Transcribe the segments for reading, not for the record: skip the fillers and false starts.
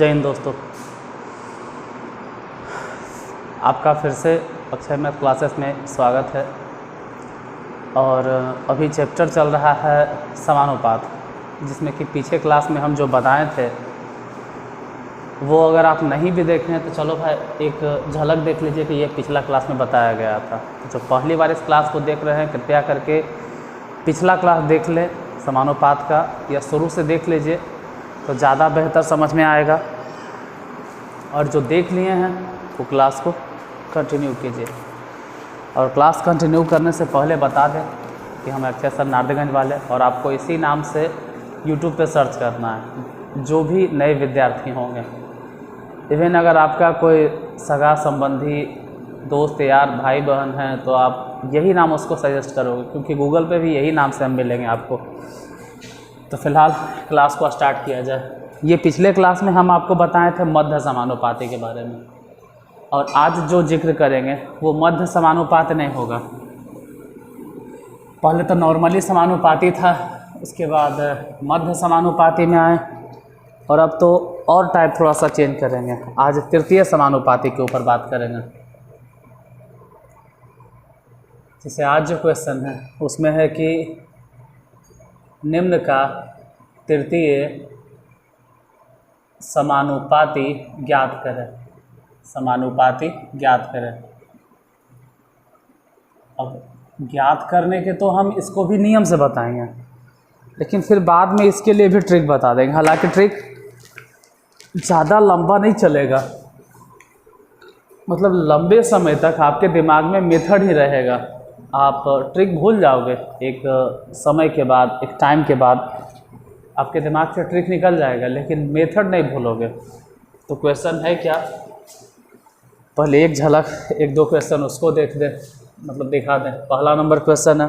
जय हिंद दोस्तों, आपका फिर से अक्षय मैथ क्लासेस में स्वागत है। और अभी चैप्टर चल रहा है समानुपात, जिसमें कि पीछे क्लास में हम जो बताए थे वो अगर आप नहीं भी देखें तो चलो भाई एक झलक देख लीजिए कि ये पिछला क्लास में बताया गया था। तो जो पहली बार इस क्लास को देख रहे हैं कृपया करके पिछला क्लास देख लें समानुपात का, या शुरू से देख लीजिए तो ज़्यादा बेहतर समझ में आएगा। और जो देख लिए हैं वो क्लास को कंटिन्यू कीजिए। और क्लास कंटिन्यू करने से पहले बता दें कि हम अक्षय सर नारदगंज वाले, और आपको इसी नाम से यूट्यूब पे सर्च करना है। जो भी नए विद्यार्थी होंगे, इवन अगर आपका कोई सगा संबंधी दोस्त यार भाई बहन हैं तो आप यही नाम उसको सजेस्ट करोगे, क्योंकि गूगल पे भी यही नाम से हम मिलेंगे आपको। तो फिलहाल क्लास को स्टार्ट किया जाए। ये पिछले क्लास में हम आपको बताए थे मध्य समानुपाती के बारे में, और आज जो जिक्र करेंगे वो मध्य समानुपात नहीं होगा। पहले तो नॉर्मली समानुपाती था, उसके बाद मध्य समानुपाती में आए, और अब तो और टाइप थोड़ा सा चेंज करेंगे। आज तृतीय समानुपाती के ऊपर बात करेंगे। जैसे आज जो क्वेश्चन है उसमें है कि निम्न का तृतीय समानुपाती ज्ञात करें। समानुपाती ज्ञात करें। अब ज्ञात करने के तो हम इसको भी नियम से बताएंगे, लेकिन फिर बाद में इसके लिए भी ट्रिक बता देंगे। हालांकि ट्रिक ज़्यादा लंबा नहीं चलेगा, मतलब लंबे समय तक आपके दिमाग में मेथड ही रहेगा। आप ट्रिक भूल जाओगे एक समय के बाद, एक टाइम के बाद आपके दिमाग से ट्रिक निकल जाएगा, लेकिन मेथड नहीं भूलोगे। तो क्वेश्चन है क्या, पहले एक झलक एक दो क्वेश्चन उसको देख दें, मतलब दिखा दें। पहला नंबर क्वेश्चन है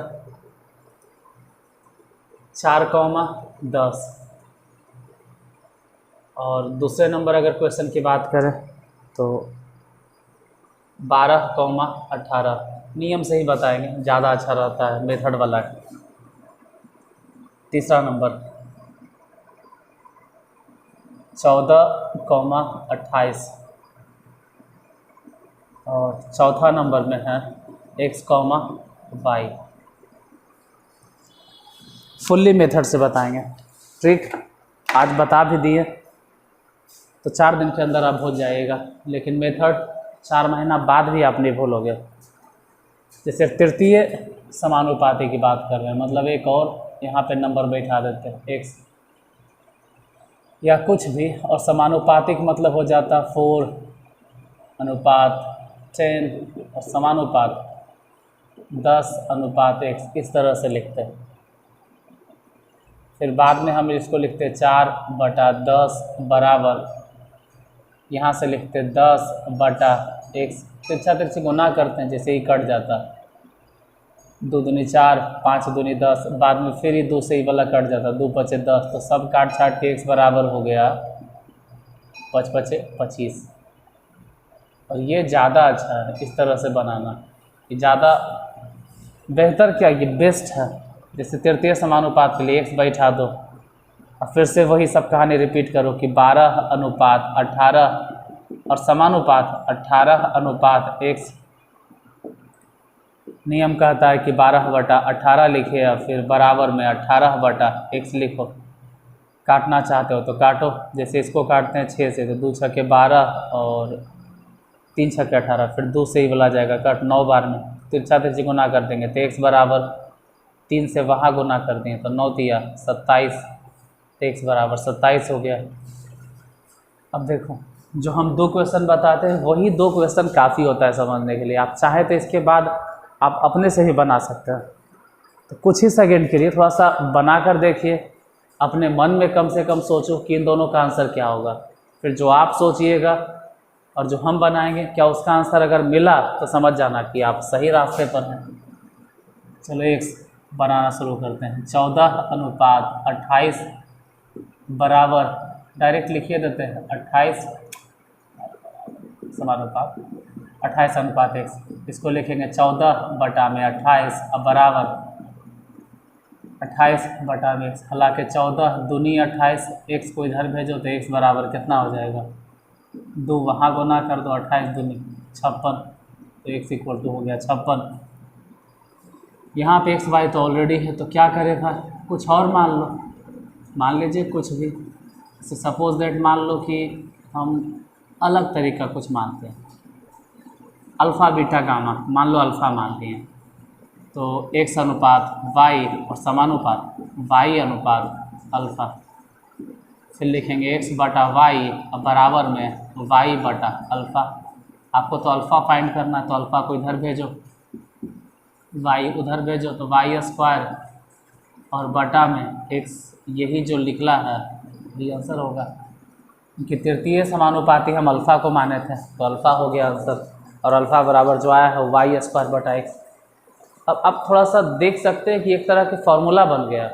4,10, और दूसरे नंबर अगर क्वेश्चन की बात करें तो 12,18। नियम से ही बताएंगे, ज़्यादा अच्छा रहता है, मेथड वाला है। तीसरा नंबर 14,28, और चौथा नंबर में है x, y। फुल्ली मेथड से बताएंगे। ट्रिक आज बता भी दिए तो 4 दिन के अंदर आप भूल जाइएगा, लेकिन मेथड 4 महीना बाद भी आप नहीं भूलोगे। जैसे तृतीय समानुपाती की बात कर रहे हैं, मतलब एक और यहाँ पे नंबर बैठा देते हैं x या कुछ भी, और समानुपातिक मतलब हो जाता 4:10, और समानुपात 10:x, इस तरह से लिखते हैं। फिर बाद में हम इसको लिखते 4/10 बराबर, यहाँ से लिखते 10/x, तिरछा तिरछी गुना करते हैं, जैसे ही कट जाता 2 दूनी 4, 5 दूनी 10, बाद में फिर ही 2 से ही वाला कट जाता, 2 पचे 10, तो सब काट छाट के x बराबर हो गया 5 पचे 25। और ये ज़्यादा अच्छा है इस तरह से बनाना, ये ज़्यादा बेहतर क्या, ये बेस्ट है। जैसे तृतीय समानुपात के लिए x बैठा दो, और फिर से वही सब कहानी रिपीट करो कि 12:18 और समानुपात 18:x। नियम कहता है कि 12/18 लिखे, या फिर बराबर में 18/x लिखो। काटना चाहते हो तो काटो, जैसे इसको काटते हैं 6 से तो 2 छक्के 12 और 3 छक्के 18, फिर 2 से ही बोला जाएगा कट 9 बार में, तिरछा तिरछी गुना कर देंगे तो x बराबर 3 से वहाँ गुना कर दिए तो 9 तिया 27, तो x बराबर 27 हो गया। अब देखो, जो हम 2 क्वेश्चन बताते हैं वही 2 क्वेश्चन काफ़ी होता है समझने के लिए। आप चाहे तो इसके बाद आप अपने से ही बना सकते हैं। तो कुछ ही सेकंड के लिए थोड़ा सा बना कर देखिए, अपने मन में कम से कम सोचो कि इन दोनों का आंसर क्या होगा। फिर जो आप सोचिएगा और जो हम बनाएंगे, क्या उसका आंसर अगर मिला तो समझ जाना कि आप सही रास्ते पर हैं। चलो एक बनाना शुरू करते हैं। 14:28 बराबर, डायरेक्ट लिखिए देते हैं 28 समानुपात 28:x, इसको लिखेंगे 14/28 अब बराबर 28/20। हालांकि 14 दूनी 28, x को इधर भेजो तो x बराबर कितना हो जाएगा 2, वहाँ गुना कर दो 28 दूनी 56, तो x इक्वल टू हो गया 56। यहाँ पे x y तो ऑलरेडी है, तो क्या करेगा, कुछ और मान लो, मान लीजिए कुछ भी। जैसे सपोज दैट मान लो कि हम अलग तरीका कुछ मानते हैं, अल्फ़ा बीटा गामा, मान लो अल्फ़ा मान लिए, तो x अनुपात y और समानुपात y अनुपात अल्फ़ा, फिर लिखेंगे x बटा y और बराबर में y बटा अल्फ़ा। आपको तो अल्फ़ा फाइंड करना है, तो अल्फ़ा को इधर भेजो, y उधर भेजो, तो y² और बटा में x, यही जो निकला है ये आंसर होगा। कि तृतीय समानुपाती हम अल्फ़ा को माने थे, तो अल्फ़ा हो गया आंसर, और अल्फ़ा बराबर जो आया है y² बटा x। अब आप थोड़ा सा देख सकते हैं कि एक तरह के फॉर्मूला बन गया।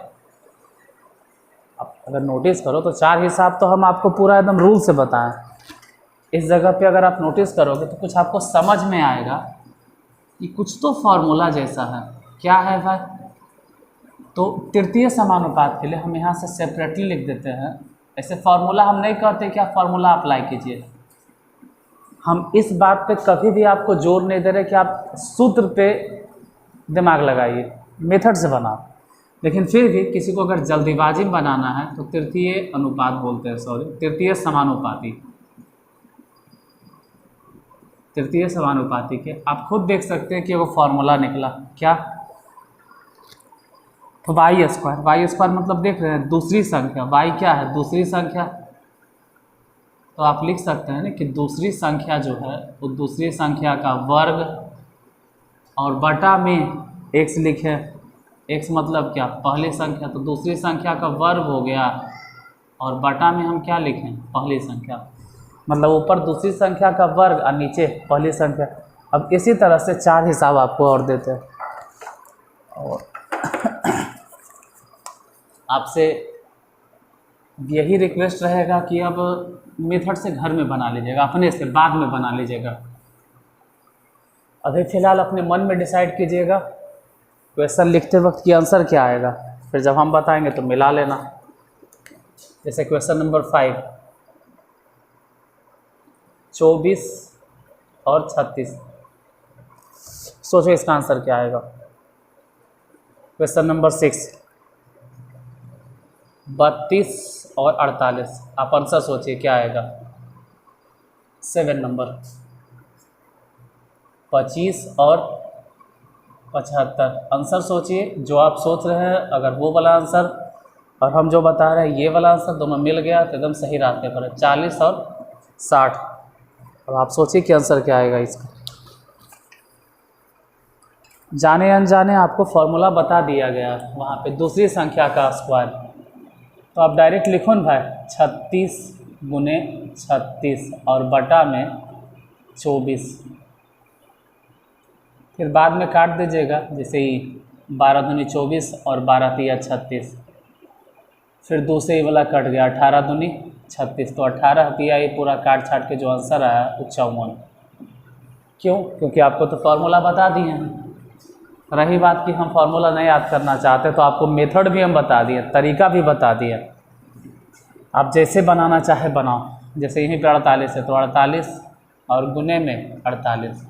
अब अगर नोटिस करो तो 4 हिसाब तो हम आपको पूरा एकदम रूल से बताएं, इस जगह पे अगर आप नोटिस करोगे तो कुछ आपको समझ में आएगा कि कुछ तो फॉर्मूला जैसा है। क्या है भाई, तो तृतीय समानुपात के लिए हम यहाँ से सेपरेटली लिख देते हैं। ऐसे फार्मूला हम नहीं कहते कि आप फार्मूला अप्लाई कीजिए, हम इस बात पे कभी भी आपको जोर नहीं दे रहे कि आप सूत्र पे दिमाग लगाइए, मेथड से बनाओ। लेकिन फिर भी किसी को अगर जल्दीबाजी में बनाना है तो तृतीय अनुपात बोलते हैं, तृतीय समानुपाती के आप खुद देख सकते हैं कि वो फार्मूला निकला क्या, तो y² मतलब देख रहे हैं दूसरी संख्या, y क्या है दूसरी संख्या, तो आप लिख सकते हैं ना कि दूसरी संख्या जो है वो दूसरी संख्या का वर्ग और बटा में x लिखे, x मतलब क्या पहली संख्या, तो दूसरी संख्या का वर्ग हो गया और बटा में हम क्या लिखें पहली संख्या, मतलब ऊपर दूसरी संख्या का वर्ग और नीचे पहली संख्या। अब इसी तरह से 4 हिसाब आपको और देते हैं, और आपसे यही रिक्वेस्ट रहेगा कि अब मेथड से घर में बना लीजिएगा, अपने से बाद में बना लीजिएगा। अभी फ़िलहाल अपने मन में डिसाइड कीजिएगा क्वेश्चन लिखते वक्त कि आंसर क्या आएगा, फिर जब हम बताएंगे तो मिला लेना। जैसे क्वेश्चन नंबर 5, 24 और 36, सोचो इसका आंसर क्या आएगा। क्वेश्चन नंबर 6, 32 और 48, आप आंसर सोचिए क्या आएगा। 7 नंबर, 25 और 75, आंसर सोचिए जो आप सोच रहे हैं। अगर वो वाला आंसर और हम जो बता रहे हैं ये वाला आंसर दोनों मिल गया तो एकदम सही रास्ते पर है, 40 और 60। अब आप सोचिए कि आंसर क्या आएगा इसका। जाने अनजाने आपको फॉर्मूला बता दिया गया वहाँ पे दूसरी संख्या का स्क्वायर, तो आप डायरेक्ट लिखो ना भाई 36 गुने 36 और बटा में 24, फिर बाद में काट दीजिएगा, जैसे ही 12 दूनी 24 और 12 तिया 36, फिर दूसरे ही वाला कट गया 18 दूनी 36, तो 18 तिया ये पूरा काट छाट के जो आंसर आया वो 54। क्यों? क्योंकि आपको तो फार्मूला बता दिए हैं। रही बात कि हम फार्मूला नहीं याद करना चाहते तो आपको मेथड भी हम बता दिए, तरीका भी बता दिए, आप जैसे बनाना चाहे बनाओ। जैसे यहीं पे 48 है तो 48 और गुने में 48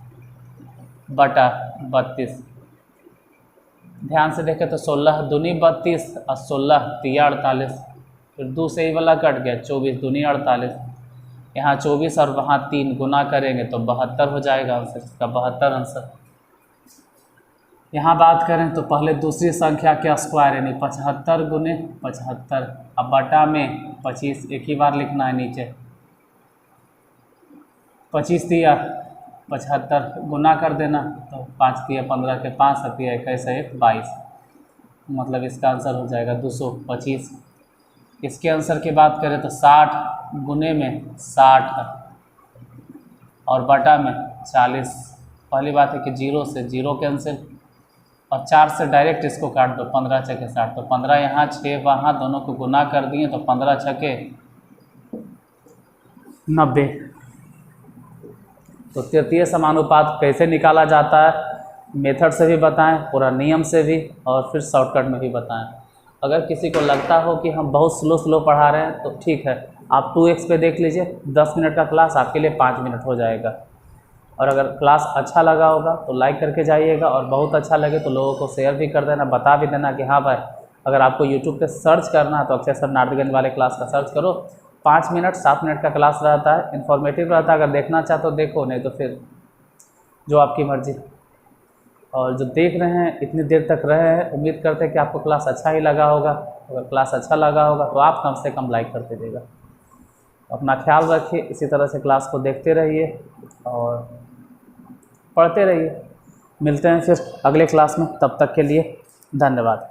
बटा 32, ध्यान से देखें तो 16 दूनी 32 और 16 तिया 48, फिर दूसरे ही वाला कट गया 24 दूनी 48, यहाँ 24 और वहाँ 3 गुना करेंगे तो 72 हो जाएगा आंसर, इसका 72 आंसर। यहाँ बात करें तो पहले दूसरी संख्या के स्क्वायर यानी 75 गुने 75, अब बटा में 25, एक ही बार लिखना है नीचे, 25 तिया 75 गुना कर देना तो 5 तिया 15 के 5 तिया 21 1 22, मतलब इसका आंसर हो जाएगा 225। इसके आंसर की बात करें तो 60 गुने में 60 और बटा में 40। पहली बात है कि 0 से 0 कैंसिल और 4 से डायरेक्ट इसको काट दो, 15 छके 60, तो 15 यहाँ 6 वहाँ, दोनों को गुना कर दिए तो 15 छके 90। तो तृतीय समानुपात कैसे निकाला जाता है, मेथड से भी बताएं, पूरा नियम से भी, और फिर शॉर्टकट में भी बताएं। अगर किसी को लगता हो कि हम बहुत स्लो पढ़ा रहे हैं तो ठीक है, आप 2x पे देख लीजिए, 10 मिनट का क्लास आपके लिए 5 मिनट हो जाएगा। और अगर क्लास अच्छा लगा होगा तो लाइक करके जाइएगा, और बहुत अच्छा लगे तो लोगों को शेयर भी कर देना, बता भी देना कि हाँ भाई, अगर आपको यूट्यूब पे सर्च करना है तो अक्षय सर नार्डिगन वाले क्लास का सर्च करो। 5 मिनट 7 मिनट का क्लास रहता है, इन्फॉर्मेटिव रहता है। अगर देखना चाहो तो देखो, नहीं तो फिर जो आपकी मर्ज़ी। और जो देख रहे हैं इतनी देर तक रहे हैं, उम्मीद करते हैं कि आपको क्लास अच्छा ही लगा होगा। अगर क्लास अच्छा लगा होगा तो आप कम से कम लाइक करते रहिएगा। अपना ख्याल रखिए, इसी तरह से क्लास को देखते रहिए और पढ़ते रहिए। मिलते हैं फिर अगले क्लास में, तब तक के लिए धन्यवाद।